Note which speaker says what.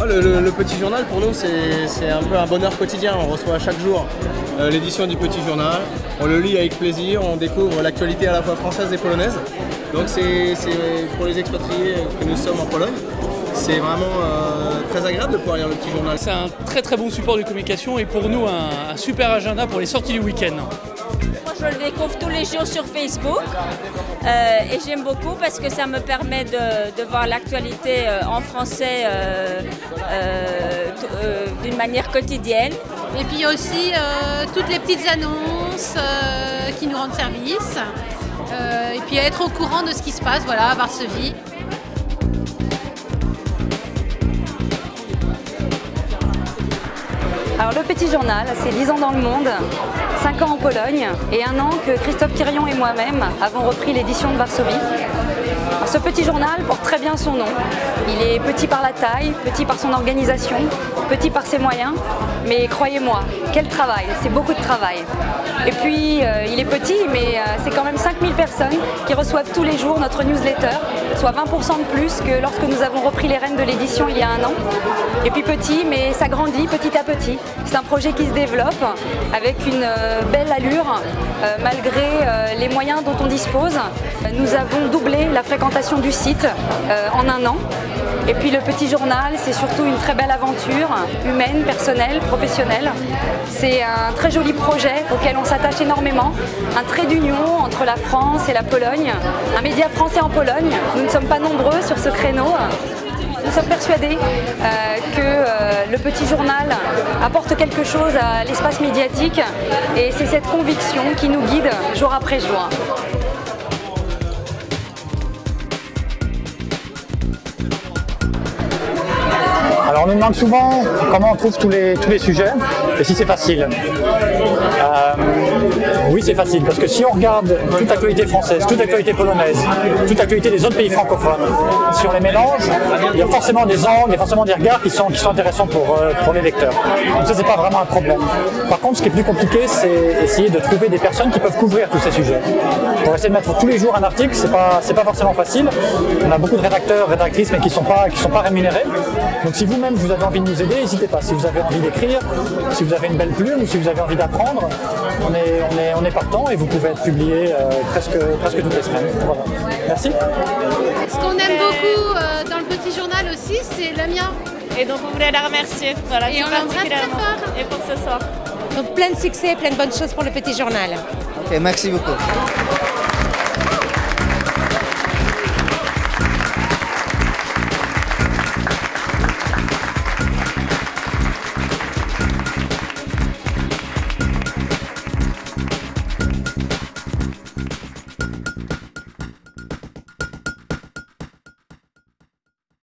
Speaker 1: Le petit journal pour nous c'est un peu un bonheur quotidien, on reçoit chaque jour l'édition du petit journal, on le lit avec plaisir, on découvre l'actualité à la fois française et polonaise. Donc c'est pour les expatriés que nous sommes en Pologne, c'est vraiment très agréable de pouvoir lire le petit journal.
Speaker 2: C'est un très bon support de communication et pour nous un super agenda pour les sorties du week-end.
Speaker 3: Je le découvre tous les jours sur Facebook et j'aime beaucoup parce que ça me permet de voir l'actualité en français d'une manière quotidienne.
Speaker 4: Et puis il y a aussi toutes les petites annonces qui nous rendent service et puis être au courant de ce qui se passe voilà, à Varsovie.
Speaker 5: Alors le petit journal, c'est 10 ans dans le monde, 5 ans en Pologne et 1 an que Christophe Quirion et moi-même avons repris l'édition de Varsovie. Alors, ce petit journal porte très bien son nom. Il est petit par la taille, petit par son organisation, petit par ses moyens, mais croyez-moi, quel travail, c'est beaucoup de travail. Et puis il est petit, mais c'est quand même 5000 personnes qui reçoivent tous les jours notre newsletter, soit 20% de plus que lorsque nous avons repris les rênes de l'édition il y a 1 an. Et puis petit, mais ça grandit petit à petit. C'est un projet qui se développe avec une belle allure, malgré les moyens dont on dispose. Nous avons doublé la fréquentation du site en 1 an. Et puis le petit journal, c'est surtout une très belle aventure humaine, personnelle, professionnelle. C'est un très joli projet auquel on s'attache énormément. Un trait d'union entre la France et la Pologne. Un média français en Pologne. Nous ne sommes pas nombreux sur ce créneau. Nous sommes persuadés que le petit journal apporte quelque chose à l'espace médiatique et c'est cette conviction qui nous guide jour après jour.
Speaker 6: Alors on nous demande souvent comment on trouve tous les sujets et si c'est facile. Oui, c'est facile, parce que si on regarde toute l'actualité française, toute l'actualité polonaise, toute l'actualité des autres pays francophones, si on les mélange, il y a forcément des angles, il y a forcément des regards qui sont intéressants pour les lecteurs. Donc ça, c'est pas vraiment un problème. Par contre, ce qui est plus compliqué, c'est essayer de trouver des personnes qui peuvent couvrir tous ces sujets. Pour essayer de mettre tous les jours un article, c'est pas forcément facile. On a beaucoup de rédacteurs, rédactrices, mais qui sont pas rémunérés. Donc si vous-même vous avez envie de nous aider, n'hésitez pas. Si vous avez envie d'écrire, si vous avez une belle plume ou si vous avez envie d'apprendre, on est partant et vous pouvez être publié presque toutes les semaines. Voilà. Merci.
Speaker 4: Ce qu'on aime beaucoup dans le petit journal aussi, c'est le mien.
Speaker 7: Et donc on voulait la remercier. Voilà,
Speaker 4: et on l'embrasse très fort.
Speaker 7: Et pour ce soir.
Speaker 8: Donc plein de succès et plein de bonnes choses pour le petit journal.
Speaker 9: Ok, merci beaucoup.